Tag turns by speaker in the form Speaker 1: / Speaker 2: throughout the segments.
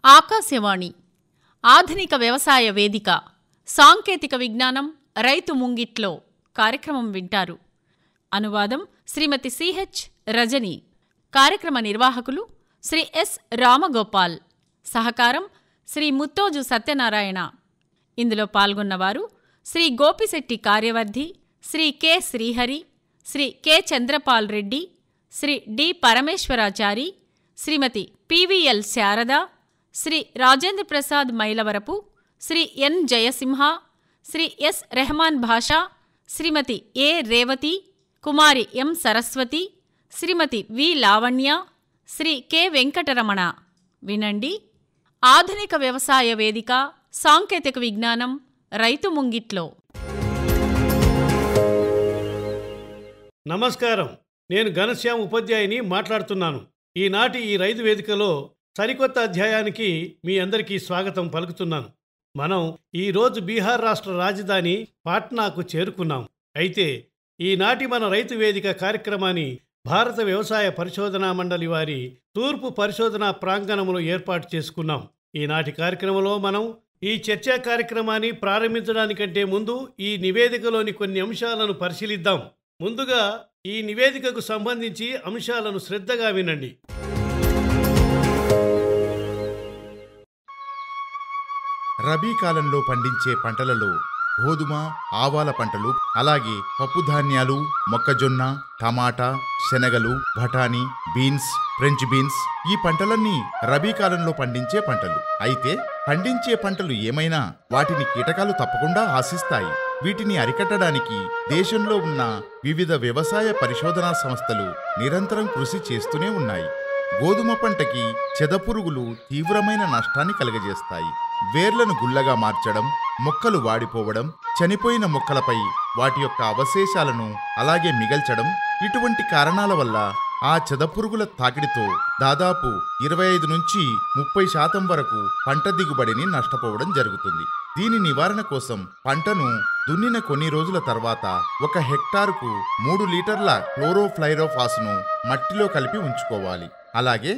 Speaker 1: ఆకాశవాణి ఆధునిక వ్యవసాయ వేదిక సాంకేతిక విజ్ఞానం రైతు ముంగిట్లో కార్యక్రమం వింటారు. అనువాదం శ్రీమతి సిహెచ్ రజని. కార్యక్రమ నిర్వాహకులు శ్రీ ఎస్ రామగోపాల్. సహకారం శ్రీ ముత్తోజు సత్యనారాయణ. ఇందులో పాల్గొన్నవారు Shri Gopishetti Karyavardhi, Shri K Srihari, Shri K Chandrapal Reddy, Shri D Parameswarachari, Shrimati PVL Sharada, Shri Rajendra Prasad Mylavarapu, Shri N Jayasimha, Shri S Rehman Basha, Shrimati A Revathi, Kumari M Saraswathi, Shrimati V Lavanya, Shri K Venkataramana. వినండి, ఆధునిక వ్యవసాయ వేదిక సాంకేతిక విజ్ఞానం రైతు ముంగిట్లో.
Speaker 2: నమస్కారం, నేను ఘనశ్యాం ఉపాధ్యాయుని మాట్లాడుతున్నాను. ఈనాటి ఈ రైతు వేదికలో సరికొత్త అధ్యాయానికి మీ అందరికీ స్వాగతం పలుకుతున్నాను. మనం ఈరోజు బీహార్ రాష్ట్ర రాజధాని పాట్నాకు చేరుకున్నాం. అయితే ఈనాటి మన రైతు వేదిక కార్యక్రమాన్ని భారత వ్యవసాయ పరిశోధనా మండలి వారి తూర్పు పరిశోధనా ప్రాంగణంలో ఏర్పాటు చేసుకున్నాం. ఈనాటి కార్యక్రమంలో మనం ఈ చర్చా కార్యక్రమాన్ని ప్రారంభించడానికంటే ముందు ఈ నివేదికలోని కొన్ని అంశాలను పరిశీలిద్దాం. ముందుగా ఈ నివేదికకు సంబంధించి అంశాలను శ్రద్ధగా వినండి.
Speaker 3: రబీ కాలంలో పండించే పంటలలో గోధుమ, ఆవాల పంటలు, అలాగే పప్పుధాన్యాలు, మొక్కజొన్న, టమాటా, శనగలు, బఠానీ, బీన్స్, ఫ్రెంచ్ బీన్స్, ఈ పంటలన్నీ రబీ కాలంలో పండించే పంటలు. అయితే పండించే పంటలు ఏమైనా వాటిని కీటకాలు తప్పకుండా ఆశిస్తాయి. వీటిని అరికట్టడానికి దేశంలో ఉన్న వివిధ వ్యవసాయ పరిశోధనా సంస్థలు నిరంతరం కృషి చేస్తూనే ఉన్నాయి. గోధుమ పంటకి చెదపురుగులు తీవ్రమైన నష్టాన్ని కలుగజేస్తాయి. వేర్లను గుల్లగా మార్చడం, మొక్కలు వాడిపోవడం, చనిపోయిన మొక్కలపై వాటి యొక్క అవశేషాలను అలాగే మిగల్చడం, ఇటువంటి కారణాల వల్ల ఆ చెదపురుగుల తాకిడితో దాదాపు 25 నుంచి 30% వరకు పంట దిగుబడిని నష్టపోవడం జరుగుతుంది. దీని నివారణ కోసం పంటను దున్నిన కొన్ని రోజుల తర్వాత 1 హెక్టారుకు 3 లీటర్ల క్లోరోఫ్లైరోఫాస్ను మట్టిలో కలిపి ఉంచుకోవాలి. అలాగే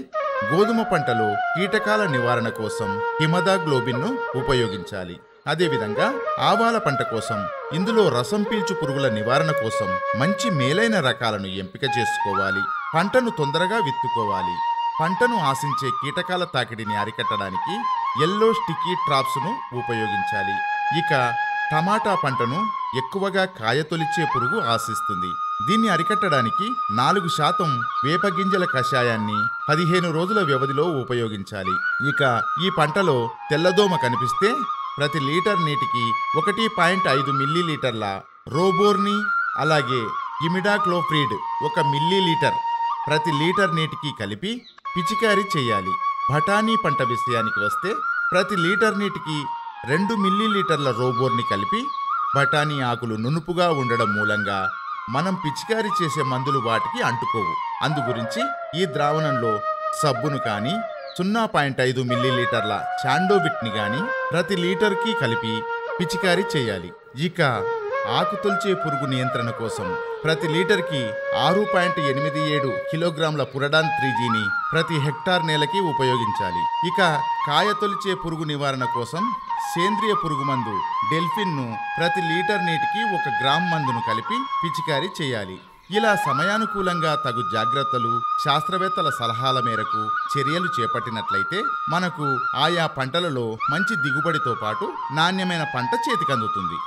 Speaker 3: గోధుమ పంటలో కీటకాల నివారణ కోసం హిమదాగ్లోబిన్ను ఉపయోగించాలి. అదేవిధంగా ఆవాల పంట కోసం ఇందులో రసం పీల్చు పురుగుల నివారణ కోసం మంచి మేలైన రకాలను ఎంపిక చేసుకోవాలి. పంటను తొందరగా విత్తుకోవాలి. పంటను ఆశించే కీటకాల తాకిడిని అరికట్టడానికి ఎల్లో స్టిక్కీ ట్రాప్స్ను ఉపయోగించాలి. ఇక టమాటా పంటను ఎక్కువగా కాయతొలిచే పురుగు ఆశిస్తుంది. దీన్ని అరికట్టడానికి 4% వేపగింజల కషాయాన్ని 15 రోజుల వ్యవధిలో ఉపయోగించాలి. ఇక ఈ పంటలో తెల్లదోమ కనిపిస్తే ప్రతి లీటర్ నీటికి 1.5 మిల్లీలీటర్ల రోబోర్ని, అలాగే ఇమిడాక్లోప్రిడ్ 1 మిల్లీలీటర్ ప్రతి లీటర్ నీటికి కలిపి పిచికారీ చేయాలి. బఠానీ పంట విషయానికి వస్తే ప్రతి లీటర్ నీటికి 2 మిల్లీలీటర్ల రోబోర్ని కలిపి బఠానీ ఆకులు నునుపుగా ఉండడం మూలంగా మనం పిచికారీ చేసే మందులు వాటికి అంటుకోవు. అందుగురించి ఈ ద్రావణంలో సబ్బును కానీ 0.5 మిల్లీలీటర్ల శాండోవిట్ని కానీ ప్రతి లీటర్కి కలిపి పిచికారీ చేయాలి. ఇక ఆకుతొల్చే పురుగు నియంత్రణ కోసం ప్రతి లీటర్కి 6.87 కిలోగ్రాముల పురడాన్ 3Gని ప్రతి హెక్టార్ నేలకి ఉపయోగించాలి. ఇక కాయతొలిచే పురుగు నివారణ కోసం సేంద్రియ పురుగు మందు డెల్ఫిన్ను ప్రతి లీటర్ నీటికి 1 గ్రామ్ మందును కలిపి పిచికారీ చేయాలి. ఇలా సమయానుకూలంగా తగు జాగ్రత్తలు, శాస్త్రవేత్తల సలహాల మేరకు చర్యలు చేపట్టినట్లయితే మనకు ఆయా పంటలలో మంచి దిగుబడితో పాటు నాణ్యమైన పంట చేతికందుతుంది.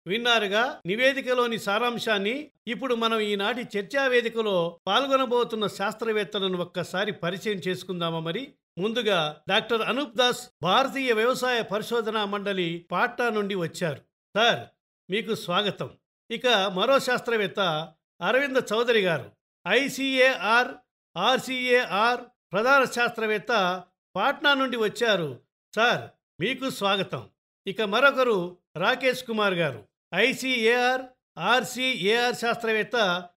Speaker 2: విన్నారుగా నివేదికలోని సారాంశాన్ని. ఇప్పుడు మనం ఈనాటి చర్చా వేదికలో పాల్గొనబోతున్న శాస్త్రవేత్తలను ఒక్కసారి పరిచయం చేసుకుందామా? మరి ముందుగా డాక్టర్ అనూప్ దాస్ భారతీయ వ్యవసాయ పరిశోధనా మండలి పాట్నా నుండి వచ్చారు. సార్, మీకు స్వాగతం. ఇక మరో శాస్త్రవేత్త అరవింద చౌదరి గారు, ఐసిఏఆర్ ఆర్సిఏఆర్ ప్రధాన శాస్త్రవేత్త పాట్నా నుండి వచ్చారు. సార్, మీకు స్వాగతం. ఇక మరొకరు రాకేష్ కుమార్ గారు, ఐసిఏఆర్ ఆర్సిఏఆర్ శాస్త్రవేత్త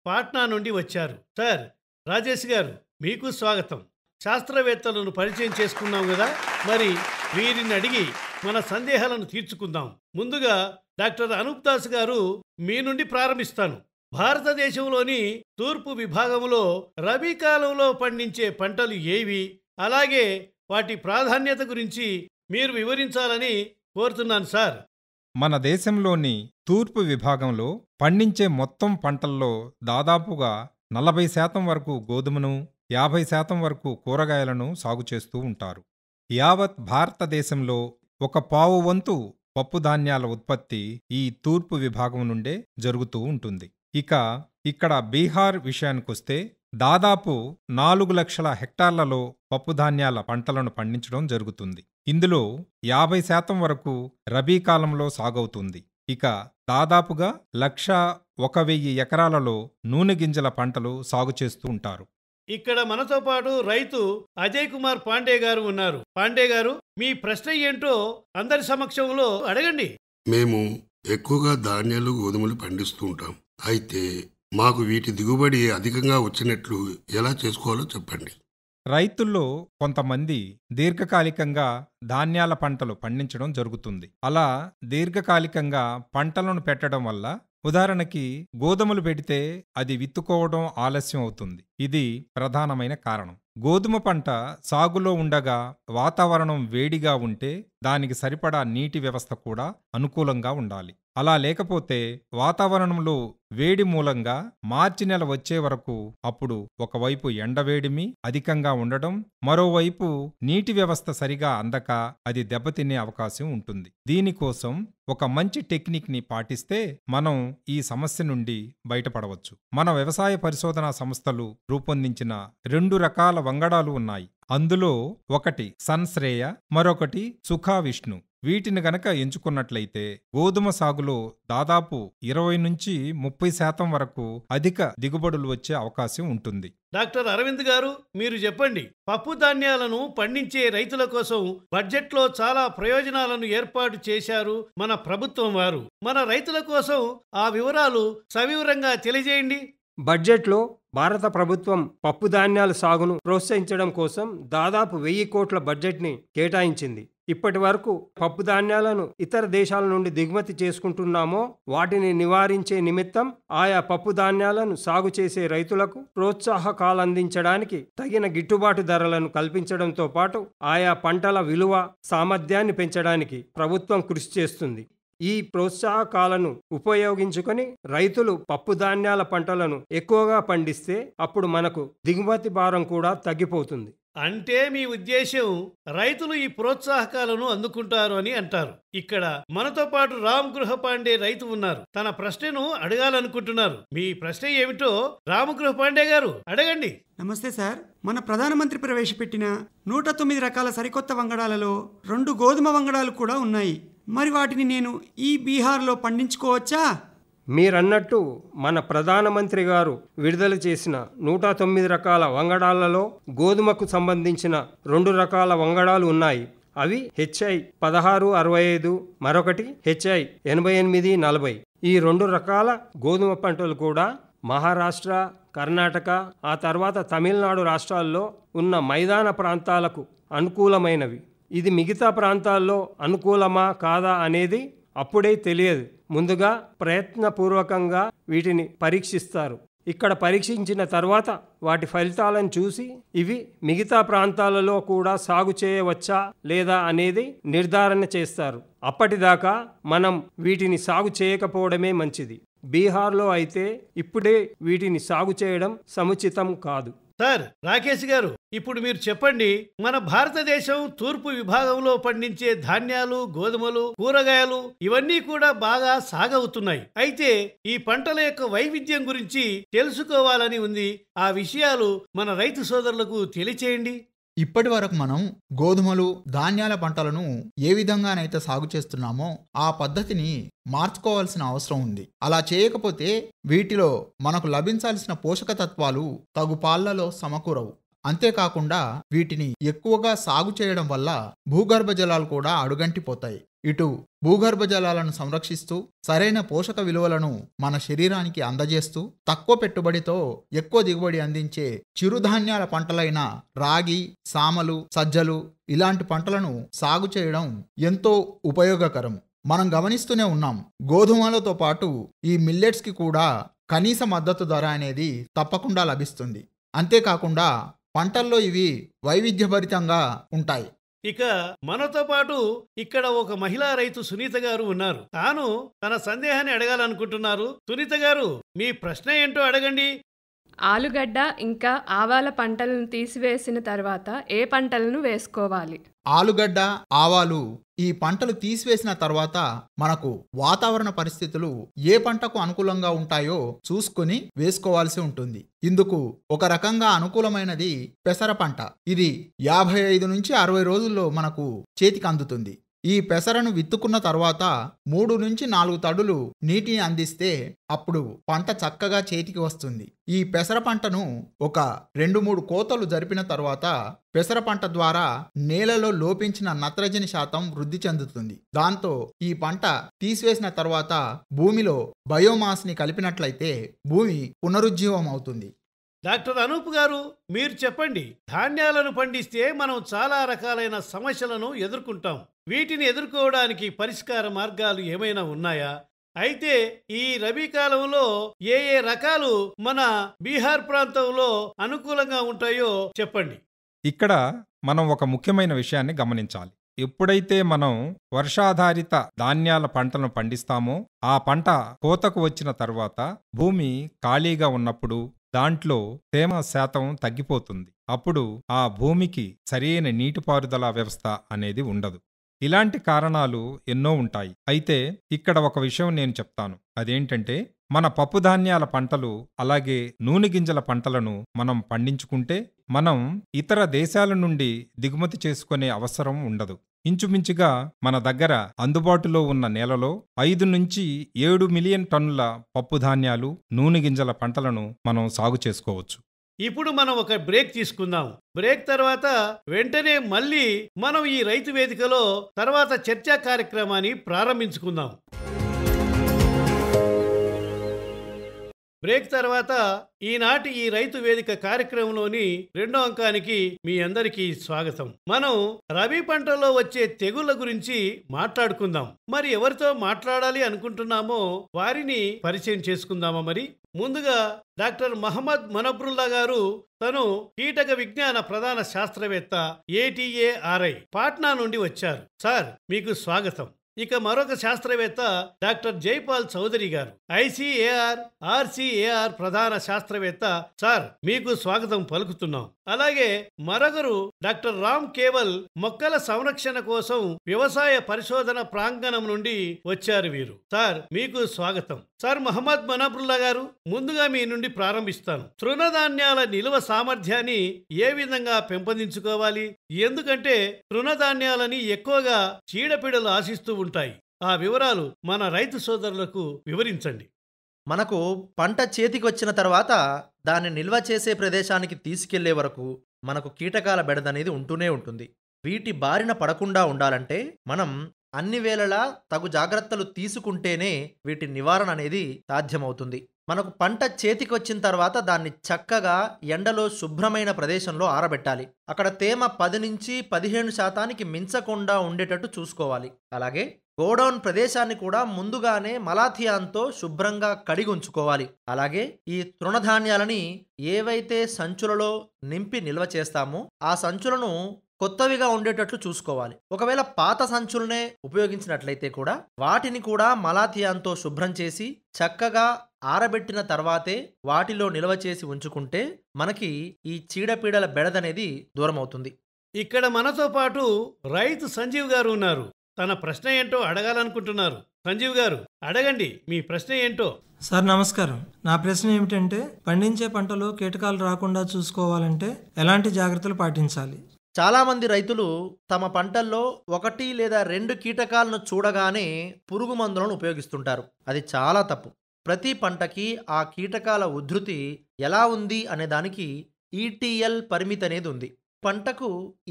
Speaker 2: పాట్నా నుండి వచ్చారు. సార్, రాజేష్ గారు, మీకు స్వాగతం. శాస్త్రవేత్తలను పరిచయం చేసుకున్నాం కదా, మరి వీరిని అడిగి మన సందేహాలను తీర్చుకుందాం. ముందుగా డాక్టర్ అనూప్ దాస్ గారు, మీ నుండి ప్రారంభిస్తాను. భారతదేశంలోని తూర్పు విభాగంలో రబీ కాలంలో పండించే పంటలు ఏవి, అలాగే వాటి ప్రాధాన్యత గురించి మీరు వివరించాలని కోరుతున్నాను సార్.
Speaker 4: మన దేశంలోని తూర్పు విభాగంలో పండించే మొత్తం పంటల్లో దాదాపుగా 40% వరకు గోధుమను, 50% వరకు కూరగాయలను సాగు చేస్తూ ఉంటారు. యావత్ భారతదేశంలో 1/4 వంతు పప్పుధాన్యాల ఉత్పత్తి ఈ తూర్పు విభాగం నుండే జరుగుతూ ఉంటుంది. ఇక్కడ బీహార్ విషయానికొస్తే దాదాపు 4 లక్షల హెక్టార్లలో పప్పుధాన్యాల పంటలను పండించడం జరుగుతుంది. ఇందులో 50% వరకు రబీ కాలంలో సాగవుతుంది. దాదాపుగా 1,01,000 ఎకరాలలో నూనె గింజల పంటలు సాగు చేస్తూ ఉంటారు.
Speaker 2: ఇక్కడ మనతో పాటు రైతు అజయ్ కుమార్ పాండే గారు ఉన్నారు. పాండే గారు, మీ ప్రశ్న ఏంటో అందరి సమక్షంలో అడగండి.
Speaker 5: మేము ఎక్కువగా ధాన్యాలు, గోధుమలు పండిస్తూ ఉంటాం. అయితే మాకు వీటి దిగుబడి అధికంగా వచ్చినట్లు ఎలా చేసుకోవాలో చెప్పండి.
Speaker 4: రైతుల్లో కొంతమంది దీర్ఘకాలికంగా ధాన్యాల పంటలు పండించడం జరుగుతుంది. అలా దీర్ఘకాలికంగా పంటలను పెట్టడం వల్ల, ఉదాహరణకి గోధుమలు పెడితే అది విత్తుకోవడం ఆలస్యం అవుతుంది. ఇది ప్రధానమైన కారణం. గోధుమ పంట సాగులో ఉండగా వాతావరణం వేడిగా ఉంటే దానికి సరిపడా నీటి వ్యవస్థ కూడా అనుకూలంగా ఉండాలి. అలా లేకపోతే వాతావరణంలో వేడి మూలంగా మార్చి నెల వచ్చే వరకు అప్పుడు ఒకవైపు ఎండవేడిమి అధికంగా ఉండడం, మరోవైపు నీటి వ్యవస్థ సరిగా అందక అది దెబ్బతినే అవకాశం ఉంటుంది. దీనికోసం ఒక మంచి టెక్నిక్ ని పాటిస్తే మనం ఈ సమస్య నుండి బయటపడవచ్చు. మన వ్యవసాయ పరిశోధనా సంస్థలు రూపొందించిన 2 రకాల వంగడాలు ఉన్నాయి. అందులో ఒకటి సన్శ్రేయ, మరొకటి సుఖావిష్ణు. వీటిని గనక ఎంచుకున్నట్లయితే గోధుమ సాగులో దాదాపు 20-30% వరకు అధిక దిగుబడులు వచ్చే అవకాశం ఉంటుంది.
Speaker 2: డాక్టర్ అరవింద్ గారు, మీరు చెప్పండి. పప్పు ధాన్యాలను పండించే రైతుల కోసం బడ్జెట్లో చాలా ప్రయోజనాలను ఏర్పాటు చేశారు మన ప్రభుత్వం వారు. మన రైతుల కోసం ఆ వివరాలు సవివరంగా తెలియజేయండి.
Speaker 6: బడ్జెట్లో భారత ప్రభుత్వం పప్పుధాన్యాల సాగును ప్రోత్సహించడం కోసం దాదాపు 1000 కోట్ల బడ్జెట్ని కేటాయించింది. ఇప్పటి వరకు పప్పుధాన్యాలను ఇతర దేశాల నుండి దిగుమతి చేసుకుంటున్నామో వాటిని నివారించే నిమిత్తం ఆయా పప్పుధాన్యాలను సాగు చేసే రైతులకు ప్రోత్సాహకాలందించడానికి తగిన గిట్టుబాటు ధరలను కల్పించడంతో పాటు ఆయా పంటల విలువ సామర్థ్యాన్ని పెంచడానికి ప్రభుత్వం కృషి చేస్తుంది. ఈ ప్రోత్సాహకాలను ఉపయోగించుకొని రైతులు పప్పుధాన్యాల పంటలను ఎక్కువగా పండిస్తే అప్పుడు మనకు దిగుమతి భారం కూడా తగ్గిపోతుంది.
Speaker 2: అంటే మీ ఉద్దేశం రైతులు ఈ ప్రోత్సాహకాలను అందుకుంటారు అని అంటారు. ఇక్కడ మనతో పాటు రామ్ గృహపాండే రైతు ఉన్నారు. తన ప్రశ్నను అడగాలనుకుంటున్నారు. మీ ప్రశ్న ఏమిటో రామ్ గృహపాండే గారు అడగండి.
Speaker 7: నమస్తే సార్. మన ప్రధానమంత్రి ప్రవేశపెట్టిన 109 రకాల సరికొత్త వంగడాలలో 2 గోధుమ వంగడాలు కూడా ఉన్నాయి. మరి వాటిని నేను ఈ బీహార్లో పండించుకోవచ్చా?
Speaker 6: మీరన్నట్టు మన ప్రధానమంత్రి గారు విడుదల చేసిన 109 రకాల వంగడాలలో గోధుమకు సంబంధించిన 2 రకాల వంగడాలు ఉన్నాయి. అవి HI 1665, మరొకటి HI 8840. ఈ 2 రకాల గోధుమ పంటలు కూడా మహారాష్ట్ర, కర్ణాటక, ఆ తర్వాత తమిళనాడు రాష్ట్రాల్లో ఉన్న మైదాన ప్రాంతాలకు అనుకూలమైనవి. ఇది మిగతా ప్రాంతాల్లో అనుకూలమా కాదా అనేది అప్పుడే తెలియదు. ముందుగా ప్రయత్నపూర్వకంగా వీటిని పరీక్షిస్తారు. ఇక్కడ పరీక్షించిన తర్వాత వాటి ఫలితాలను చూసి ఇవి మిగతా ప్రాంతాలలో కూడా సాగు చేయవచ్చా లేదా అనేది నిర్ధారణ చేస్తారు. అప్పటిదాకా మనం వీటిని సాగు చేయకపోవడమే మంచిది. బీహార్లో అయితే ఇప్పుడే వీటిని సాగు చేయడం సముచితం కాదు.
Speaker 2: సార్ రాకేష్ గారు, ఇప్పుడు మీరు చెప్పండి. మన భారతదేశం తూర్పు విభాగంలో పండించే ధాన్యాలు, గోధుమలు, కూరగాయలు ఇవన్నీ కూడా బాగా సాగవుతున్నాయి. అయితే ఈ పంటల యొక్క వైవిధ్యం గురించి తెలుసుకోవాలని ఉంది. ఆ విషయాలు మన రైతు సోదరులకు తెలియచేయండి.
Speaker 8: ఇప్పటి వరకు మనం గోధుమలు, ధాన్యాల పంటలను ఏ విధంగానైతే సాగు చేస్తున్నామో ఆ పద్ధతిని మార్చుకోవాల్సిన అవసరం ఉంది. అలా చేయకపోతే వీటిలో మనకు లభించాల్సిన పోషక తత్వాలు తగు పాళ్లలో సమకూరవు. అంతేకాకుండా వీటిని ఎక్కువగా సాగు చేయడం వల్ల భూగర్భ జలాలు కూడా అడుగంటిపోతాయి. ఇటు భూగర్భ జలాలను సంరక్షిస్తూ సరైన పోషక విలువలను మన శరీరానికి అందజేస్తూ తక్కువ పెట్టుబడితో ఎక్కువ దిగుబడి అందించే చిరుధాన్యాల పంటలైన రాగి, సామలు, సజ్జలు ఇలాంటి పంటలను సాగు చేయడం ఎంతో ఉపయోగకరం. మనం గమనిస్తూనే ఉన్నాం. గోధుమలతో పాటు ఈ మిల్లెట్స్కి కూడా కనీస మద్దతు ధర అనేది తప్పకుండా లభిస్తుంది. అంతేకాకుండా పంటల్లో ఇవి వైవిధ్యభరితంగా ఉంటాయి.
Speaker 2: ఇక మనతో పాటు ఇక్కడ ఒక మహిళా రైతు సునీత గారు ఉన్నారు. తాను తన సందేహాన్ని అడగాలనుకుంటున్నారు. సునీత గారు, మీ ప్రశ్న ఏంటో అడగండి.
Speaker 9: ఆలుగడ్డ ఇంకా ఆవాల పంటలను తీసివేసిన తర్వాత ఏ పంటలను వేసుకోవాలి?
Speaker 8: ఆలుగడ్డ, ఆవాలు ఈ పంటలు తీసివేసిన తర్వాత మనకు వాతావరణ పరిస్థితులు ఏ పంటకు అనుకూలంగా ఉంటాయో చూసుకొని వేసుకోవాల్సి ఉంటుంది. ఇందుకు ఒక రకంగా అనుకూలమైనది పెసర పంట. ఇది 55 నుంచి 60 రోజుల్లో మనకు చేతికి అందుతుంది. ఈ పెసరను విత్తుకున్న తర్వాత 3 నుంచి 4 తడులు నీటిని అందిస్తే అప్పుడు పంట చక్కగా చేతికి వస్తుంది. ఈ పెసర పంటను ఒక 2-3 కోతలు జరిపిన తర్వాత పెసర పంట ద్వారా నేలలో లోపించిన నత్రజని శాతం వృద్ధి చెందుతుంది. దాంతో ఈ పంట తీసివేసిన తర్వాత భూమిలో బయోమాస్ని కలిపినట్లయితే భూమి పునరుజ్జీవం అవుతుంది.
Speaker 2: డాక్టర్ అనూప్ గారు, మీరు చెప్పండి. ధాన్యాలను పండిస్తే మనం చాలా రకాలైన సమస్యలను ఎదుర్కొంటాం. వీటిని ఎదుర్కోవడానికి పరిష్కార మార్గాలు ఏమైనా ఉన్నాయా? అయితే ఈ రబీ కాలంలో ఏ ఏ రకాలు మన బీహార్ ప్రాంతంలో అనుకూలంగా ఉంటాయో చెప్పండి.
Speaker 4: ఇక్కడ మనం ఒక ముఖ్యమైన విషయాన్ని గమనించాలి. ఎప్పుడైతే మనం వర్షాధారిత ధాన్యాల పంటను పండిస్తామో ఆ పంట కోతకు వచ్చిన తర్వాత భూమి ఖాళీగా ఉన్నప్పుడు దాంట్లో తేమ శాతం తగ్గిపోతుంది. అప్పుడు ఆ భూమికి సరైన నీటిపారుదల వ్యవస్థ అనేది ఉండదు. ఇలాంటి కారణాలు ఎన్నో ఉంటాయి. అయితే ఇక్కడ ఒక విషయం నేను చెప్తాను. అదేంటంటే, మన పప్పుధాన్యాల పంటలు అలాగే నూనె గింజల పంటలను మనం పండించుకుంటే మనం ఇతర దేశాల నుండి దిగుమతి చేసుకునే అవసరం ఉండదు. ఇంచుమించుగా మన దగ్గర అందుబాటులో ఉన్న నేలలో 5 నుంచి 7 మిలియన్ టన్నుల పప్పుధాన్యాలు, నూనె గింజల పంటలను మనం సాగు చేసుకోవచ్చు.
Speaker 2: ఇప్పుడు మనం ఒక బ్రేక్ తీసుకుందాం. బ్రేక్ తర్వాత వెంటనే మళ్ళీ మనం ఈ రైతు వేదికలో తర్వాత చర్చా కార్యక్రమాన్ని ప్రారంభించుకుందాం. బ్రేక్ తర్వాత ఈనాటి ఈ రైతు వేదిక కార్యక్రమంలోని 2వ అంకానికి మీ అందరికీ స్వాగతం. మనం రబీ పంటలో వచ్చే తెగుళ్ల గురించి మాట్లాడుకుందాం. మరి ఎవరితో మాట్లాడాలి అనుకుంటున్నామో వారిని పరిచయం చేసుకుందామా? మరి ముందుగా డాక్టర్ మహమ్మద్ మనబ్రుల్లా గారు. తను కీటక విజ్ఞాన ప్రధాన శాస్త్రవేత్త, ATARI పాట్నా నుండి వచ్చారు. సార్, మీకు స్వాగతం. ఇక మరొక శాస్త్రవేత్త డాక్టర్ జైపాల్ చౌదరి గారు, ICAR RCAR ప్రధాన శాస్త్రవేత్త. సార్, మీకు స్వాగతం పలుకుతున్నాం. అలాగే మరొకరు డాక్టర్ రామ్ కేవల్, మొక్కల సంరక్షణ కోసం వ్యవసాయ పరిశోధన ప్రాంగణం నుండి వచ్చారు వీరు. సార్, మీకు స్వాగతం. సార్ మహమ్మద్ మనబ్రుల్లా గారు, ముందుగా మీ నుండి ప్రారంభిస్తాను. తృణధాన్యాల నిల్వ సామర్థ్యాన్ని ఏ విధంగా పెంపొందించుకోవాలి? ఎందుకంటే తృణధాన్యాలని ఎక్కువగా చీడపీడలు ఆశిస్తూ ఉంటాయి. ఆ వివరాలు మన రైతు సోదరులకు వివరించండి.
Speaker 10: మనకు పంట చేతికి వచ్చిన తర్వాత దాన్ని నిల్వ చేసే ప్రదేశానికి తీసుకెళ్లే వరకు మనకు కీటకాల బెడదనేది ఉంటూనే ఉంటుంది. వీటి బారిన పడకుండా ఉండాలంటే మనం అన్ని వేళలా తగు జాగ్రత్తలు తీసుకుంటేనే వీటి నివారణ అనేది సాధ్యమవుతుంది. మనకు పంట చేతికి వచ్చిన తర్వాత దాన్ని చక్కగా ఎండలో శుభ్రమైన ప్రదేశంలో ఆరబెట్టాలి. అక్కడ తేమ 10 నుంచి 15% మించకుండా ఉండేటట్టు చూసుకోవాలి. అలాగే గోడౌన్ ప్రదేశాన్ని కూడా ముందుగానే మలాథియాన్తో శుభ్రంగా కడిగి ఉంచుకోవాలి. అలాగే ఈ తృణధాన్యాలని ఏవైతే సంచులలో నింపి నిల్వ చేస్తామో ఆ సంచులను కొత్తవిగా ఉండేటట్లు చూసుకోవాలి. ఒకవేళ పాత సంచులనే ఉపయోగించినట్లయితే కూడా వాటిని కూడా మలాథియాన్తో శుభ్రం చేసి చక్కగా ఆరబెట్టిన తర్వాతే వాటిలో నిల్వ చేసి ఉంచుకుంటే మనకి ఈ చీడపీడల బెడదనేది దూరం అవుతుంది.
Speaker 2: ఇక్కడ మనతో పాటు రైతు సంజీవ్ గారు ఉన్నారు. తన ప్రశ్న ఏంటో అడగాలనుకుంటున్నారు. సంజీవ్ గారు, అడగండి, మీ ప్రశ్న ఏంటో.
Speaker 11: సార్ నమస్కారం. నా ప్రశ్న ఏమిటంటే, పండించే పంటలో కీటకాలు రాకుండా చూసుకోవాలంటే ఎలాంటి జాగ్రత్తలు పాటించాలి?
Speaker 10: చాలామంది రైతులు తమ పంటల్లో 1 లేదా 2 కీటకాలను చూడగానే పురుగు మందులను ఉపయోగిస్తుంటారు. అది చాలా తప్పు. ప్రతి పంటకి ఆ కీటకాల ఉధృతి ఎలా ఉంది అనే దానికి ETL పరిమితి అనేది ఉంది. పంటకు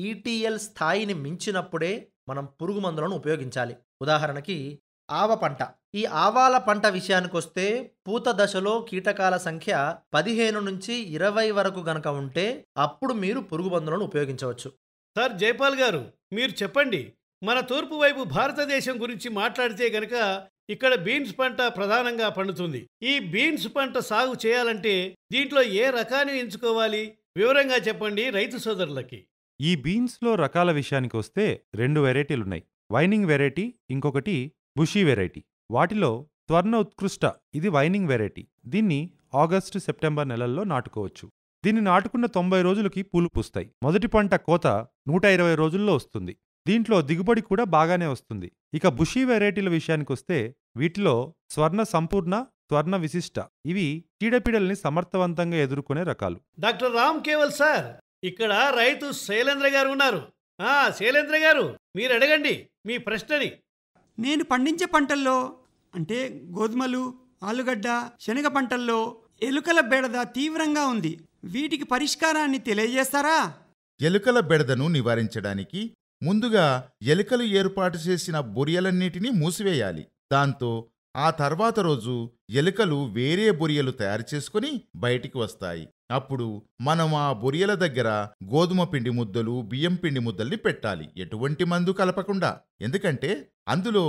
Speaker 10: ETL స్థాయిని మించినప్పుడే మనం పురుగు మందులను ఉపయోగించాలి. ఉదాహరణకి ఆవ పంట. ఈ ఆవాల పంట విషయానికొస్తే పూత దశలో కీటకాల సంఖ్య 15 నుంచి 20 వరకు గనక ఉంటే అప్పుడు మీరు పురుగు మందులను ఉపయోగించవచ్చు.
Speaker 2: సార్ జైపాల్ గారు, మీరు చెప్పండి. మన తూర్పు వైపు భారతదేశం గురించి మాట్లాడితే గనక ఇక్కడ బీన్స్ పంట ప్రధానంగా పండుతుంది. ఈ బీన్స్ పంట సాగు చేయాలంటే దీంట్లో ఏ రకాన్ని ఎంచుకోవాలి? వివరంగా చెప్పండి రైతు సోదరులకి.
Speaker 12: ఈ బీన్స్లో రకాల విషయానికి వస్తే 2 వెరైటీలున్నాయి. వైనింగ్ వెరైటీ, ఇంకొకటి బుషీ వెరైటీ. వాటిలో స్వర్ణ ఉత్కృష్ట ఇది వైనింగ్ వెరైటీ. దీన్ని ఆగస్టు సెప్టెంబర్ నెలల్లో నాటుకోవచ్చు. దీన్ని నాటుకున్న 90 రోజులకి పూలు పూస్తాయి. మొదటి పంట కోత 120 రోజుల్లో వస్తుంది. దీంట్లో దిగుబడి కూడా బాగానే వస్తుంది. ఇక బుషీ వెరైటీల విషయానికొస్తే వీటిలో స్వర్ణ సంపూర్ణ, స్వర్ణ విశిష్ట ఇవి చీడపీడల్ని సమర్థవంతంగా ఎదుర్కొనే రకాలు.
Speaker 2: డాక్టర్ రామ్ కేవల్ సార్, ఇక్కడ రైతు శైలేంద్ర గారు ఉన్నారు. శైలేంద్ర గారు, మీరు అడగండి మీ ప్రశ్నని.
Speaker 7: నేను పండించే పంటల్లో అంటే గోధుమలు, ఆలుగడ్డ, శనగ పంటల్లో ఎలుకల బెడద తీవ్రంగా ఉంది. వీటికి పరిష్కారాన్ని తెలియజేస్తారా?
Speaker 3: ఎలుకల బెడదను నివారించడానికి ముందుగా ఎలుకలు ఏర్పాటు చేసిన బొరియలన్నిటినీ మూసివేయాలి. దాంతో ఆ తర్వాత రోజు ఎలుకలు వేరే బొరియలు తయారు చేసుకుని బయటికి వస్తాయి. అప్పుడు మనం ఆ బొరియల దగ్గర గోధుమ పిండి ముద్దలు, బియ్యం పిండి ముద్దల్ని పెట్టాలి, ఎటువంటి మందు కలపకుండా. ఎందుకంటే అందులో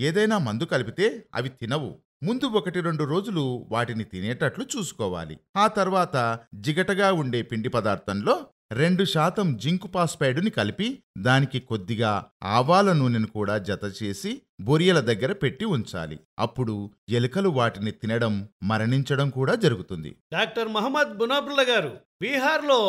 Speaker 3: ఏదైనా మందు కలిపితే అవి తినవు. ముందు 1-2 రోజులు వాటిని తినేటట్లు చూసుకోవాలి. ఆ తర్వాత జిగటగా ఉండే పిండి పదార్థంలో 2% జింకు పాస్పైడుని కలిపి దానికి కొద్దిగా ఆవాల నూనెను కూడా జత చేసి బొరియల దగ్గర పెట్టి ఉంచాలి. అప్పుడు ఎలుకలు వాటిని తినడం, మరణించడం కూడా జరుగుతుంది.
Speaker 2: డాక్టర్ మహమ్మద్ బునాబుల్లా గారు, బీహార్లో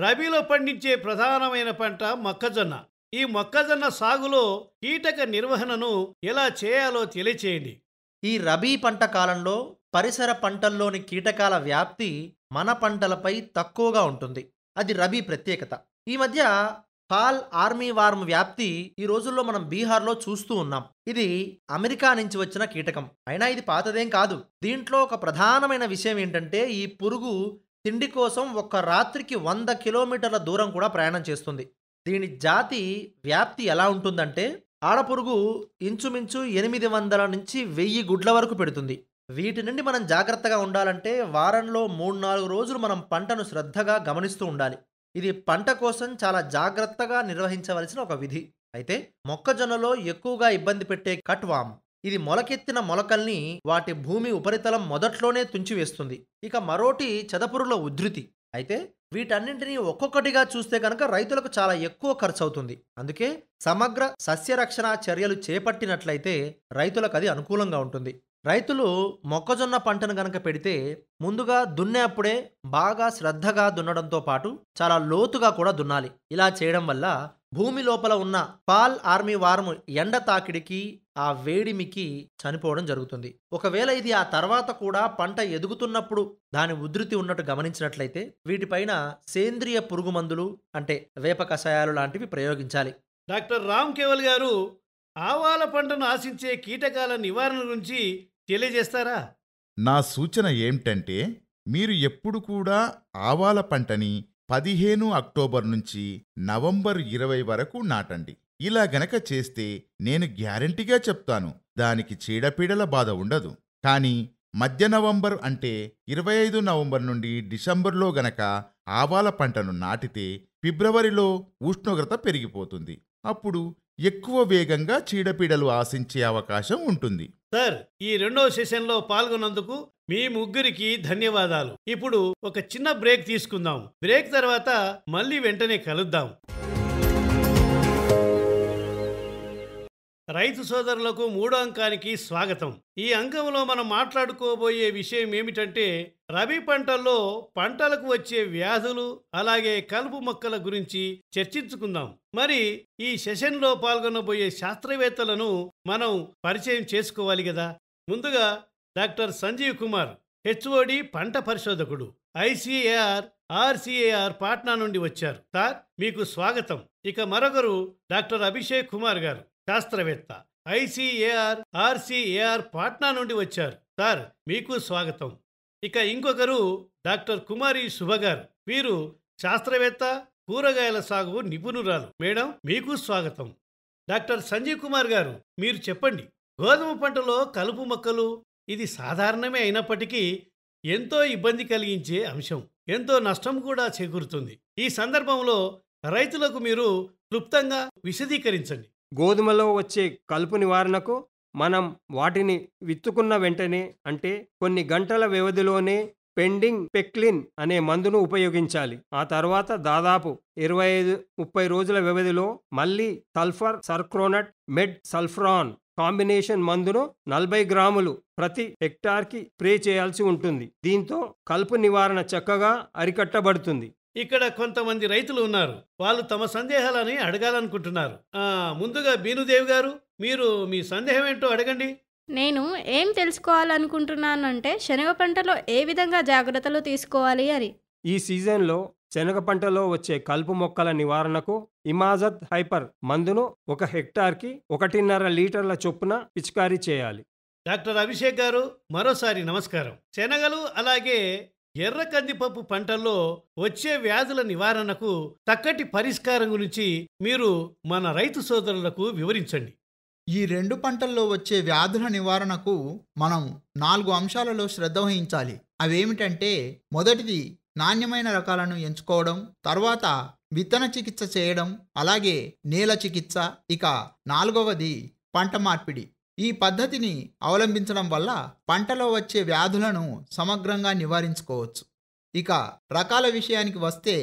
Speaker 2: రబీలో పండించే ప్రధానమైన పంట మొక్కజొన్న. ఈ మొక్కజొన్న సాగులో కీటక నిర్వహణను ఎలా చేయాలో తెలియచేయండి.
Speaker 10: ఈ రబీ పంట కాలంలో పరిసర పంటల్లోని కీటకాల వ్యాప్తి మన పంటలపై తక్కువగా ఉంటుంది. అది రబీ ప్రత్యేకత. ఈ మధ్య ఫాల్ ఆర్మీ వార్మ్ వ్యాప్తి ఈ రోజుల్లో మనం బీహార్లో చూస్తూ ఉన్నాం. ఇది అమెరికా నుంచి వచ్చిన కీటకం. అయినా ఇది పాతదేం కాదు. దీంట్లో ఒక ప్రధానమైన విషయం ఏంటంటే ఈ పురుగు తిండి కోసం ఒక్క రాత్రికి 100 కిలోమీటర్ల దూరం కూడా ప్రయాణం చేస్తుంది. దీని జాతి వ్యాప్తి ఎలా ఉంటుందంటే ఆడపురుగు ఇంచుమించు 800 నుంచి 1000 గుడ్ల వరకు పెడుతుంది. వీటి నుండి మనం జాగ్రత్తగా ఉండాలంటే వారంలో 3-4 రోజులు మనం పంటను శ్రద్ధగా గమనిస్తూ ఉండాలి. ఇది పంట కోసం చాలా జాగ్రత్తగా నిర్వహించవలసిన ఒక విధి. అయితే మొక్కజొన్నలో ఎక్కువగా ఇబ్బంది పెట్టే కట్వామ్, ఇది మొలకెత్తిన మొలకల్ని వాటి భూమి ఉపరితలం మొదట్లోనే తుంచివేస్తుంది. ఇక మరోటి చెదపురుగుల ఉధృతి. అయితే వీటన్నింటినీ ఒక్కొక్కటిగా చూస్తే కనుక రైతులకు చాలా ఎక్కువ ఖర్చు అవుతుంది. అందుకే సమగ్ర సస్యరక్షణ చర్యలు చేపట్టినట్లయితే రైతులకు అది అనుకూలంగా ఉంటుంది. రైతులు మొక్కజొన్న పంటను గనక పెడితే ముందుగా దున్నేప్పుడే బాగా శ్రద్ధగా దున్నడంతో పాటు చాలా లోతుగా కూడా దున్నాలి. ఇలా చేయడం వల్ల భూమి లోపల ఉన్న ఫాల్ ఆర్మీ వార్మ్ ఎండ తాకిడికి, ఆ వేడిమికి చనిపోవడం జరుగుతుంది. ఒకవేళ ఇది ఆ తర్వాత కూడా పంట ఎదుగుతున్నప్పుడు దాని ఉధృతి ఉన్నట్టు గమనించినట్లయితే వీటిపైన సేంద్రియ పురుగు మందులు అంటే వేప కషాయాలు లాంటివి ప్రయోగించాలి.
Speaker 2: డాక్టర్ రామ్ కేవల్ గారు, ఆవాల పంటను ఆశించే కీటకాల నివారణ గురించి తెలియజేస్తారా?
Speaker 3: నా సూచన ఏమిటంటే మీరు ఎప్పుడు కూడా ఆవాల పంటని 15 అక్టోబర్ నుంచి నవంబర్ 20 వరకు నాటండి. ఇలా గనక చేస్తే నేను గ్యారంటీగా చెప్తాను, దానికి చీడపీడల బాధ ఉండదు. కానీ మధ్య నవంబర్ అంటే 25 నవంబర్ నుండి డిసెంబర్లో గనక ఆవాల పంటను నాటితే ఫిబ్రవరిలో ఉష్ణోగ్రత పెరిగిపోతుంది. అప్పుడు ఎక్కువ వేగంగా చీడపీడలు ఆశించే అవకాశం ఉంటుంది.
Speaker 2: సార్, ఈ 2వ సెషన్లో పాల్గొన్నందుకు మీ ముగ్గురికి ధన్యవాదాలు. ఇప్పుడు ఒక చిన్న బ్రేక్ తీసుకుందాం. బ్రేక్ తర్వాత మళ్ళీ వెంటనే కలుద్దాం. రైతు సోదరులకు 3వ అంకానికి స్వాగతం. ఈ అంకంలో మనం మాట్లాడుకోబోయే విషయం ఏమిటంటే రబీ పంటల్లో పంటలకు వచ్చే వ్యాధులు, అలాగే కలుపు మొక్కల గురించి చర్చించుకుందాం. మరి ఈ సెషన్లో పాల్గొనబోయే శాస్త్రవేత్తలను మనం పరిచయం చేసుకోవాలి కదా. ముందుగా డాక్టర్ సంజీవ్ కుమార్, HOD పంట పరిశోధకుడు, ICAR RCAR పాట్నా నుండి వచ్చారు. సార్, మీకు స్వాగతం. ఇక మరొకరు డాక్టర్ అభిషేక్ కుమార్ గారు, శాస్త్రవేత్త, ICAR RCAR పాట్నా నుండి వచ్చారు. సార్, మీకు స్వాగతం. ఇక ఇంకొకరు డాక్టర్ కుమారి శుభ గారు, వీరు శాస్త్రవేత్త, కూరగాయల సాగు నిపుణురాలు. మేడం, మీకు స్వాగతం. డాక్టర్ సంజీవ్ కుమార్ గారు, మీరు చెప్పండి, గోధుమ పంటలో కలుపు మొక్కలు ఇది సాధారణమే అయినప్పటికీ ఎంతో ఇబ్బంది కలిగించే అంశం, ఎంతో నష్టం కూడా చేకూరుతుంది. ఈ సందర్భంలో రైతులకు మీరు క్లుప్తంగా విశదీకరించండి.
Speaker 6: గోధుమలో వచ్చే కలుపు నివారణకు మనం వాటిని విత్తుకున్న వెంటనే అంటే కొన్ని గంటల వ్యవధిలోనే పెండింగ్ పెక్లిన్ అనే మందును ఉపయోగించాలి. ఆ తర్వాత దాదాపు 25-30 రోజుల వ్యవధిలో మళ్ళీ సల్ఫర్ సర్క్రోనట్ మెడ్ సల్ఫ్రాన్ కాంబినేషన్ మందును 40 గ్రాములు ప్రతి హెక్టార్కి స్ప్రే చేయాల్సి ఉంటుంది. దీంతో కలుపు నివారణ చక్కగా అరికట్టబడుతుంది.
Speaker 2: ఇక్కడ కొంతమంది రైతులు ఉన్నారు, వాళ్ళు తమ సందేహాలని అడగాలనుకుంటున్నారు. ముందుగా బీనుదేవి గారు, మీరు మీ సందేహం ఏంటో అడగండి.
Speaker 13: నేను ఏం తెలుసుకోవాలనుకుంటున్నానంటే శనగ పంటలో ఏ విధంగా జాగ్రత్తలు తీసుకోవాలి అని.
Speaker 6: ఈ సీజన్లో శనగ పంటలో వచ్చే కలుపు మొక్కల నివారణకు ఇమాజత్ హైపర్ మందును 1 హెక్టార్కి 1.5 లీటర్ల చొప్పున పిచికారీ చేయాలి.
Speaker 2: డాక్టర్ అభిషేక్ గారు, మరోసారి నమస్కారం. శనగలు అలాగే ఎర్ర కందిపప్పు పంటల్లో వచ్చే వ్యాధుల నివారణకు చక్కటి పరిష్కారం గురించి మీరు మన రైతు సోదరులకు వివరించండి.
Speaker 8: ఈ 2 పంటల్లో వచ్చే వ్యాధుల నివారణకు మనం 4 అంశాలలో శ్రద్ధ వహించాలి. అవేమిటంటే, మొదటిది నాణ్యమైన రకాలను ఎంచుకోవడం, తర్వాత విత్తన చికిత్స చేయడం, అలాగే నేల చికిత్స, ఇక 4వది పంట మార్పిడి. ఈ పద్ధతిని అవలంబించడం వల్ల పంటలో వచ్చే వ్యాధులను సమగ్రంగా నివారించుకోవచ్చు. ఇక రకాల విషయానికి వస్తే,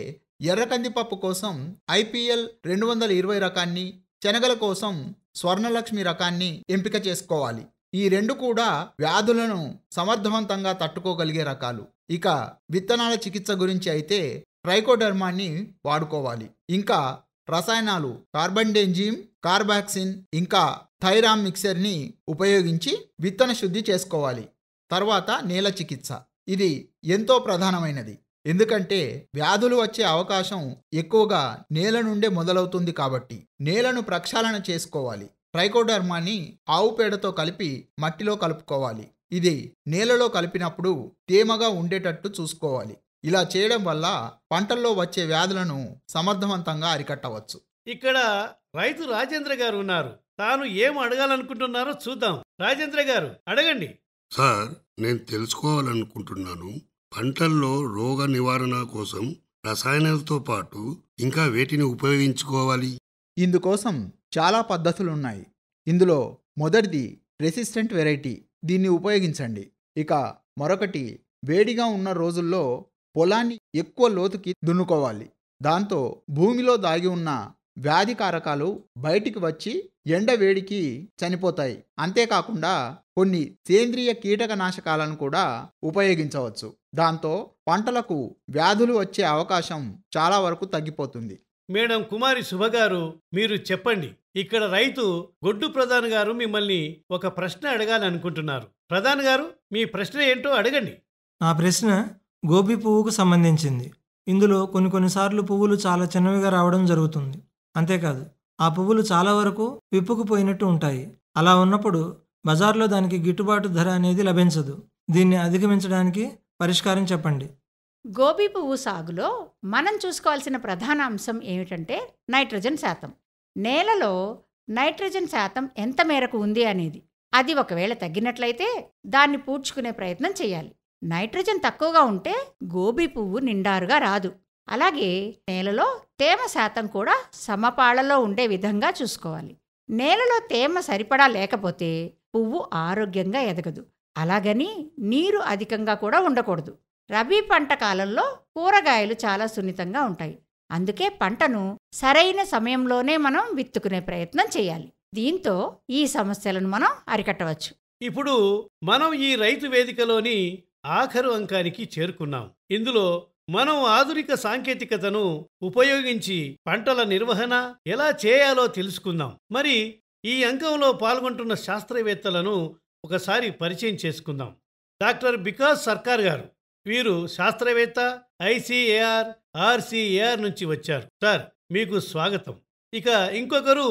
Speaker 8: ఎర్ర కందిపప్పు కోసం IPL 220 రకాన్ని, శనగల కోసం స్వర్ణలక్ష్మి రకాన్ని ఎంపిక చేసుకోవాలి. ఈ 2 కూడా వ్యాధులను సమర్థవంతంగా తట్టుకోగలిగే రకాలు. ఇక విత్తనాల చికిత్స గురించి అయితే ట్రైకోడర్మాన్ని వాడుకోవాలి. ఇంకా రసాయనాలు కార్బండెంజిమ్, కార్బాక్సిన్, ఇంకా థైరామ్ మిక్సర్ని ఉపయోగించి విత్తన శుద్ధి చేసుకోవాలి. తర్వాత నేల చికిత్స, ఇది ఎంతో ప్రధానమైనది. ఎందుకంటే వ్యాధులు వచ్చే అవకాశం ఎక్కువగా నేల నుండే మొదలవుతుంది కాబట్టి నేలను ప్రక్షాళన చేసుకోవాలి. ట్రైకోడర్మాని ఆవు పేడతో కలిపి మట్టిలో కలుపుకోవాలి. ఇది నేలలో కలిపినప్పుడు తేమగా ఉండేటట్టు చూసుకోవాలి. ఇలా చేయడం వల్ల పంటల్లో వచ్చే వ్యాధులను సమర్థవంతంగా అరికట్టవచ్చు.
Speaker 2: ఇక్కడ రైతు రాజేంద్ర గారు ఉన్నారు, తాను ఏం అడగాలనుకుంటున్నారో చూద్దాం. రాజేంద్ర గారు, అడగండి.
Speaker 5: సార్, నేను తెలుసుకోవాలనుకుంటున్నాను, పంటల్లో రోగ నివారణ కోసం రసాయనాలతో పాటు ఇంకా వేటిని ఉపయోగించుకోవాలి?
Speaker 8: ఇందుకోసం చాలా పద్ధతులున్నాయి. ఇందులో మొదటిది రెసిస్టెంట్ వెరైటీ, దీన్ని ఉపయోగించండి. ఇక మరొకటి, వేడిగా ఉన్న రోజుల్లో పొలాన్ని ఎక్కువ లోతుకి దున్నుకోవాలి. దాంతో భూమిలో దాగి ఉన్న వ్యాధి కారకాలు బయటికి వచ్చి ఎండ వేడికి చనిపోతాయి. అంతేకాకుండా కొన్ని సేంద్రియ కీటకనాశకాలను కూడా ఉపయోగించవచ్చు. దాంతో పంటలకు వ్యాధులు వచ్చే అవకాశం చాలా వరకు తగ్గిపోతుంది.
Speaker 2: మేడం కుమారి శుభగారు, మీరు చెప్పండి. ఇక్కడ రైతు గొడ్డు ప్రధాన్ గారు మిమ్మల్ని ఒక ప్రశ్న అడగాలనుకుంటున్నారు. ప్రధాన్ గారు, మీ ప్రశ్న ఏంటో అడగండి.
Speaker 11: నా ప్రశ్న గోబీ పువ్వుకు సంబంధించింది. ఇందులో కొన్నిసార్లు పువ్వులు చాలా చిన్నవిగా రావడం జరుగుతుంది. అంతేకాదు ఆ పువ్వులు చాలా వరకు విప్పుకుపోయినట్టు ఉంటాయి. అలా ఉన్నప్పుడు బజార్లో దానికి గిట్టుబాటు ధర అనేది లభించదు. దీన్ని అధిగమించడానికి పరిష్కారం చెప్పండి.
Speaker 14: గోబీ పువ్వు సాగులో మనం చూసుకోవాల్సిన ప్రధాన అంశం ఏమిటంటే నైట్రోజన్ శాతం. నేలలో నైట్రోజన్ శాతం ఎంత మేరకు ఉంది అనేది. అది ఒకవేళ తగ్గినట్లయితే దాన్ని పూడ్చుకునే ప్రయత్నం చేయాలి. నైట్రోజన్ తక్కువగా ఉంటే గోబీ పువ్వు నిండారుగా రాదు. అలాగే నేలలో తేమ శాతం కూడా సమపాళ్లలో ఉండే విధంగా చూసుకోవాలి. నేలలో తేమ సరిపడా లేకపోతే పువ్వు ఆరోగ్యంగా ఎదగదు. అలాగని నీరు అధికంగా కూడా ఉండకూడదు. రబీ పంట కాలంలో కూరగాయలు చాలా సున్నితంగా ఉంటాయి. అందుకే పంటను సరైన సమయంలోనే మనం విత్తుకునే ప్రయత్నం చేయాలి. దీంతో ఈ సమస్యలను మనం అరికట్టవచ్చు.
Speaker 2: ఇప్పుడు మనం ఈ రైతు వేదికలోని ఆఖరు అంకానికి చేరుకున్నాం. ఇందులో మనం ఆధునిక సాంకేతికతను ఉపయోగించి పంటల నిర్వహణ ఎలా చేయాలో తెలుసుకుందాం. మరి ఈ అంకంలో పాల్గొంటున్న శాస్త్రవేత్తలను ఒకసారి పరిచయం చేసుకుందాం. డాక్టర్ బికాస్ సర్కార్ గారు, వీరు శాస్త్రవేత్త, ICAR, RCAR నుంచి వచ్చారు. సార్, మీకు స్వాగతం. ఇక ఇంకొకరు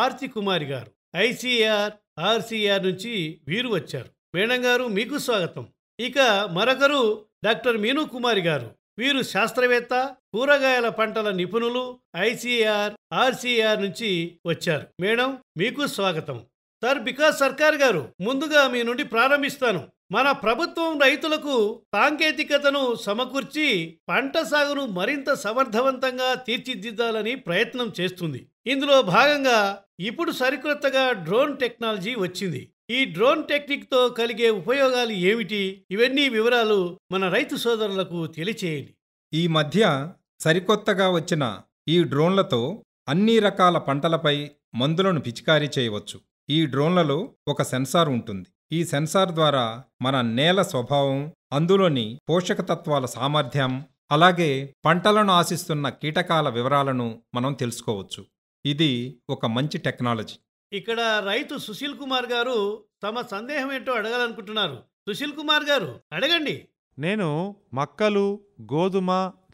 Speaker 2: ఆర్తి కుమారి గారు, ICAR, RCAR నుంచి వీరు వచ్చారు. మేడం గారు, మీకు స్వాగతం. ఇక మరొకరు డాక్టర్ మీను కుమారి గారు, వీరు శాస్త్రవేత్త, కూరగాయల పంటల నిపుణులు, ICAR, RCAR నుంచి వచ్చారు. మేడం, మీకు స్వాగతం. సార్ బికాస్ సర్కార్ గారు, ముందుగా మీ నుండి ప్రారంభిస్తాను. మన ప్రభుత్వం రైతులకు సాంకేతికతను సమకూర్చి పంట సాగును మరింత సమర్థవంతంగా తీర్చిదిద్దాలని ప్రయత్నం చేస్తుంది. ఇందులో భాగంగా ఇప్పుడు సరికొత్తగా డ్రోన్ టెక్నాలజీ వచ్చింది. ఈ డ్రోన్ టెక్నిక్తో కలిగే ఉపయోగాలు ఏమిటి? ఇవన్నీ వివరాలు మన రైతు సోదరులకు తెలియచేయండి.
Speaker 4: ఈ మధ్య సరికొత్తగా వచ్చిన ఈ డ్రోన్లతో అన్ని రకాల పంటలపై మందులను పిచికారీ చేయవచ్చు. ఈ డ్రోన్లలో ఒక సెన్సార్ ఉంటుంది. ఈ సెన్సార్ ద్వారా మన నేల స్వభావం, అందులోని పోషకతత్వాల సామర్థ్యం, అలాగే పంటలను ఆశిస్తున్న కీటకాల వివరాలను మనం తెలుసుకోవచ్చు. ఇది ఒక మంచి టెక్నాలజీ.
Speaker 2: ఇక్కడ రైతు సుశీల్ కుమార్ గారు తమ సందేహం ఏంటో అడగాలనుకుంటున్నారు. సుశీల్ కుమార్ గారు, అడగండి.
Speaker 12: నేను మక్కలు, గోధుమ,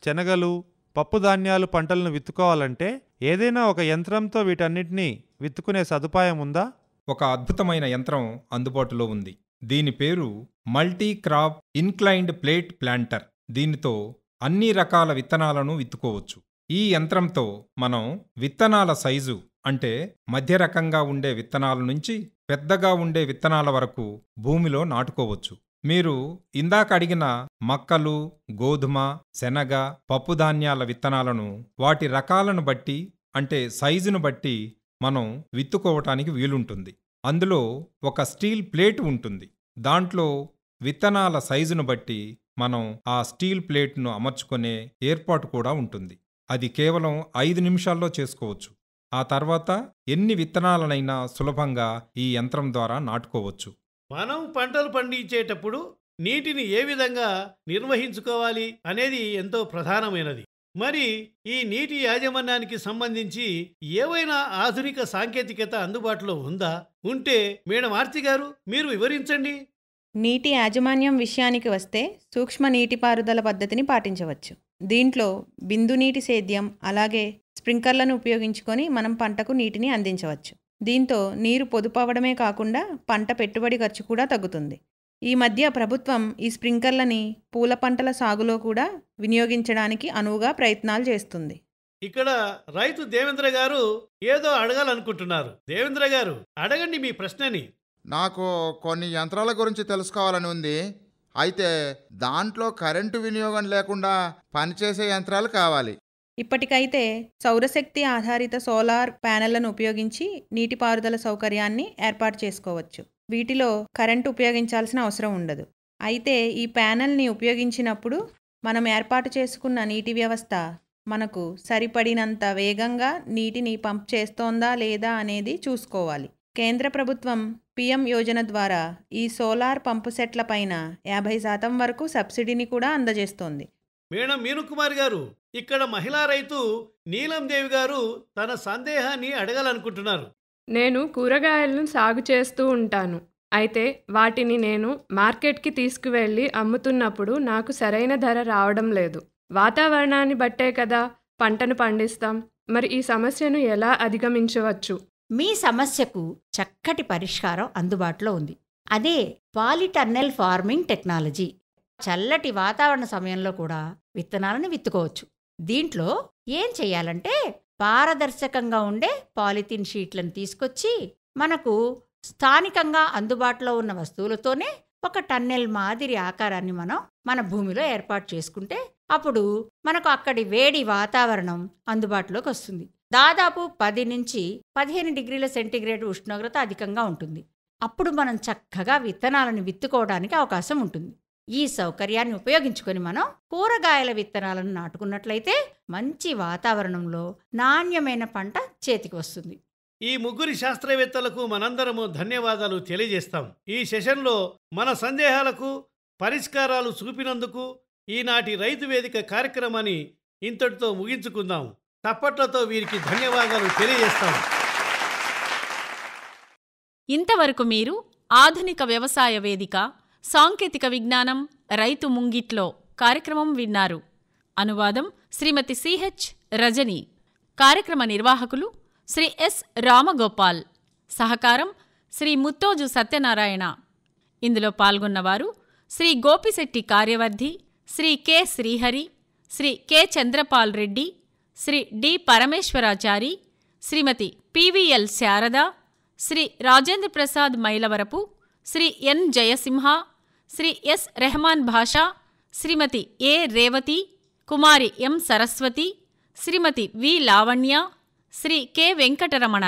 Speaker 12: శనగలు, పప్పుధాన్యాలు పంటలను విత్తుకోవాలంటే ఏదైనా ఒక యంత్రంతో వీటన్నిటినీ విత్తుకునే సదుపాయం ఉందా?
Speaker 4: ఒక అద్భుతమైన యంత్రం అందుబాటులో ఉంది. దీని పేరు multi crop inclined plate planter. దీనితో అన్ని రకాల విత్తనాలను విత్తుకోవచ్చు. ఈ యంత్రంతో మనం విత్తనాల సైజు, అంటే మధ్య రకంగా ఉండే విత్తనాల నుంచి పెద్దగా ఉండే విత్తనాల వరకు భూమిలో నాటుకోవచ్చు. మీరు ఇందాక అడిగిన మక్కలు, గోధుమ, శనగ, పప్పుధాన్యాల విత్తనాలను వాటి రకాలను బట్టి, అంటే సైజును బట్టి మనం విత్తుకోవటానికి వీలుంటుంది. అందులో ఒక స్టీల్ ప్లేట్ ఉంటుంది. దాంట్లో విత్తనాల సైజును బట్టి మనం ఆ స్టీల్ ప్లేట్ను అమర్చుకునే ఏర్పాటు కూడా ఉంటుంది. అది కేవలం 5 నిమిషాల్లో చేసుకోవచ్చు. ఆ తర్వాత ఎన్ని విత్తనాలనైనా సులభంగా ఈ యంత్రం ద్వారా నాటుకోవచ్చు.
Speaker 2: మనం పంటలు పండించేటప్పుడు నీటిని ఏ విధంగా నిర్వహించుకోవాలి అనేది ఎంతో ప్రధానమైనది. మరి ఈ నీటి యాజమాన్యానికి సంబంధించి ఏవైనా ఆధునిక సాంకేతికత అందుబాటులో ఉందా? ఉంటే మేడం ఆర్తి గారు మీరు వివరించండి.
Speaker 15: నీటి యాజమాన్యం విషయానికి వస్తే సూక్ష్మ నీటిపారుదల పద్ధతిని పాటించవచ్చు. దీంట్లో బిందు నీటి సేద్యం, అలాగే స్ప్రింక్లర్లను ఉపయోగించుకొని మనం పంటకు నీటిని అందించవచ్చు. దీంతో నీరు పొదుపు అవడమే కాకుండా పంట పెట్టుబడి ఖర్చు కూడా తగ్గుతుంది. ఈ మధ్య ప్రభుత్వం ఈ స్ప్రింక్లర్లని పూల పంటల సాగులో కూడా వినియోగించడానికి అనువుగా ప్రయత్నాలు చేస్తుంది.
Speaker 2: ఇక్కడ రైతు దేవేంద్ర గారు ఏదో అడగాలనుకుంటున్నారు. దేవేంద్ర గారు, అడగండి మీ ప్రశ్నని.
Speaker 3: నాకు కొన్ని యంత్రాల గురించి తెలుసుకోవాలని ఉంది. అయితే దాంట్లో కరెంటు వినియోగం లేకుండా పనిచేసే యంత్రాలు కావాలి.
Speaker 15: ఇప్పటికైతే సౌరశక్తి ఆధారిత సోలార్ ప్యానెళ్లను ఉపయోగించి నీటిపారుదల సౌకర్యాన్ని ఏర్పాటు చేసుకోవచ్చు. వీటిలో కరెంటు ఉపయోగించాల్సిన అవసరం ఉండదు. అయితే ఈ ప్యానెల్ని ఉపయోగించినప్పుడు మనం ఏర్పాటు చేసుకున్న నీటి వ్యవస్థ మనకు సరిపడినంత వేగంగా నీటిని పంప్ చేస్తోందా లేదా అనేది చూసుకోవాలి. కేంద్ర ప్రభుత్వం పిఎం యోజన ద్వారా ఈ సోలార్ పంపు సెట్ల పైన 50% వరకు సబ్సిడీని కూడా అందజేస్తోంది.
Speaker 2: మేడం మీనుకుమార్ గారు, ఇక్కడ మహిళా రైతు నీలందేవి గారు తన సందేహాన్ని అడగాలనుకుంటున్నారు.
Speaker 9: నేను కూరగాయలను సాగు చేస్తూ ఉంటాను. అయితే వాటిని నేను మార్కెట్కి తీసుకువెళ్ళి అమ్ముతున్నప్పుడు నాకు సరైన ధర రావడం లేదు. వాతావరణాన్ని బట్టే కదా పంటను పండిస్తాం. మరి ఈ సమస్యను ఎలా అధిగమించవచ్చు?
Speaker 14: మీ సమస్యకు చక్కటి పరిష్కారం అందుబాటులో ఉంది. అదే పాలిటన్నెల్ ఫార్మింగ్ టెక్నాలజీ. చల్లటి వాతావరణ సమయంలో కూడా విత్తనాలను విత్తుకోవచ్చు. దీంట్లో ఏం చెయ్యాలంటే పారదర్శకంగా ఉండే పాలిథిన్ షీట్లను తీసుకొచ్చి మనకు స్థానికంగా అందుబాటులో ఉన్న వస్తువులతోనే ఒక టన్నెల్ మాదిరి ఆకారాన్ని మనం మన భూమిలో ఏర్పాటు చేసుకుంటే అప్పుడు మనకు అక్కడి వేడి వాతావరణం అందుబాటులోకి వస్తుంది. దాదాపు 10 నుంచి 15 డిగ్రీల సెంటీగ్రేడ్ ఉష్ణోగ్రత అధికంగా ఉంటుంది. అప్పుడు మనం చక్కగా విత్తనాలను విత్తుకోవడానికి అవకాశం ఉంటుంది. ఈ సౌకర్యాన్ని ఉపయోగించుకొని మనం కూరగాయల విత్తనాలను నాటుకున్నట్లయితే మంచి వాతావరణంలో నాణ్యమైన పంట చేతికి వస్తుంది.
Speaker 2: ఈ ముగ్గురి శాస్త్రవేత్తలకు మనందరము ధన్యవాదాలు తెలియజేస్తాం. ఈ సెషన్లో మన సందేహాలకు పరిష్కారాలు చూపినందుకు ఈనాటి రైతు వేదిక కార్యక్రమాన్ని ఇంతటితో ముగించుకుందాం. తప్పట్లతో వీరికి ధన్యవాదాలు తెలియజేస్తాం.
Speaker 1: ఇంతవరకు మీరు ఆధునిక వ్యవసాయ వేదిక సాంకేతిక విజ్ఞానం రైతు ముంగిట్లో కార్యక్రమం విన్నారు. అనువాదం శ్రీమతి సిహెచ్ రజని. కార్యక్రమ నిర్వాహకులు శ్రీ ఎస్ రామగోపాల్. సహకారం శ్రీ ముత్తోజు సత్యనారాయణ. ఇందులో పాల్గొన్నవారు Shri Gopishetti Karyavardhi, Shri K Srihari, Shri K Chandrapal Reddy, Shri D Parameswarachari, Shrimati PVL Sharada, Shri Rajendra Prasad Mylavarapu, Shri N Jayasimha, Shri S Rehman Basha, Shrimati A Revathi, Kumari M Saraswathi, Shrimati V Lavanya, Shri K Venkataramana.